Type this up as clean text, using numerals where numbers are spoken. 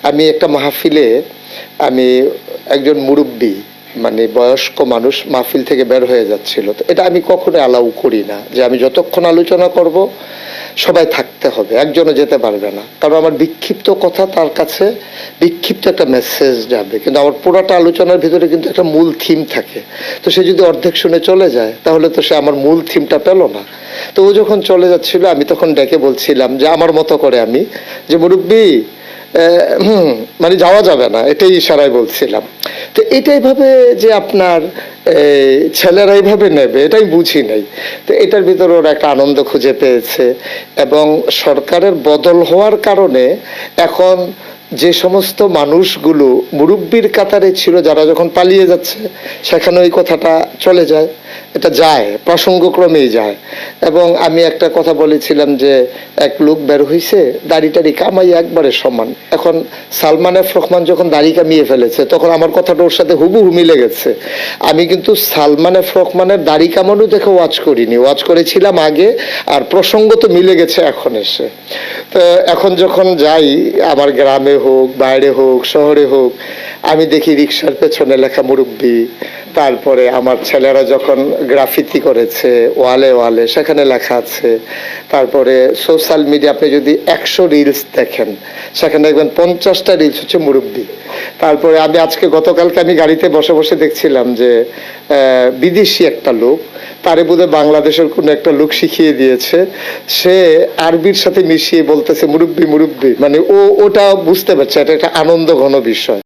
আমি একটা মাহফিলে আমি একজন মুরব্বী মানে বয়স্ক মানুষ মাহফিল থেকে বের হয়ে যাচ্ছিল, তো এটা আমি কখনো অ্যালাউ করি না যে আমি যতক্ষণ আলোচনা করব সবাই থাকতে হবে, একজনও যেতে পারবে না, কারণ আমার বিক্ষিপ্ত কথা তার কাছে বিক্ষিপ্ত একটা মেসেজ যাবে, কিন্তু আমার পুরোটা আলোচনার ভিতরে কিন্তু একটা মূল থিম থাকে। তো সে যদি অর্ধেক শুনে চলে যায় তাহলে তো সে আমার মূল থিমটা পেল না। তো ও যখন চলে যাচ্ছিল আমি তখন ডেকে বলছিলাম যে আমার মতো করে আমি যে মুরব্বী মানে যাওয়া যাবে না, এটাই ইশারায় বলছিলাম। তো এটাই ভাবে যে আপনার ছেলেরা এইভাবে নেবে এটাই বুঝি নাই। তো এটার ভিতরে ওরা একটা আনন্দ খুঁজে পেয়েছে, এবং সরকারের বদল হওয়ার কারণে এখন যে সমস্ত মানুষগুলো মুরব্বীর কাতারে ছিল যারা যখন পালিয়ে যাচ্ছে সেখানে ওই কথাটা চলে যায়, এটা যায় প্রসঙ্গক্রমেই যায়। এবং আমি একটা কথা বলেছিলাম যে এক লোক বের হইছে দাড়ি টাড়ি কামাই একবারে সমান। এখন সালমান এফ রহমান যখন দাড়ি কামিয়ে ফেলেছে তখন আমার কথাটা ওর সাথে হুবহু মিলে গেছে। আমি কিন্তু সালমান এফ রহমানের দাড়ি কামানো দেখে ওয়াচ করিনি, ওয়াচ করেছিলাম আগে, আর প্রসঙ্গ তো মিলে গেছে এখন এসে। তো এখন যখন যাই আমার গ্রামে হোক বাইরে হোক শহরে হোক, আমি দেখি রিক্সার পেছনে লেখা মুরব্বী, তারপরে আমার ছেলেরা যখন গ্রাফিতি করেছে ওয়ালে ওয়ালে সেখানে লেখা আছে, তারপরে সোশ্যাল মিডিয়া আপনি যদি 100 রিলস দেখেন সেখানে দেখবেন 50টা রিলস হচ্ছে মুরব্বী। তারপরে আমি আজকে গতকালকে আমি গাড়িতে বসে বসে দেখছিলাম যে বিদেশি একটা লোক, তারে বোধহয় বাংলাদেশের কোনো একটা লোক শিখিয়ে দিয়েছে, সে আরবির সাথে মিশিয়ে বলতেছে মুরব্বী মুরব্বী, মানে ওটা বুঝতে পারছে এটা একটা আনন্দ ঘন বিষয়।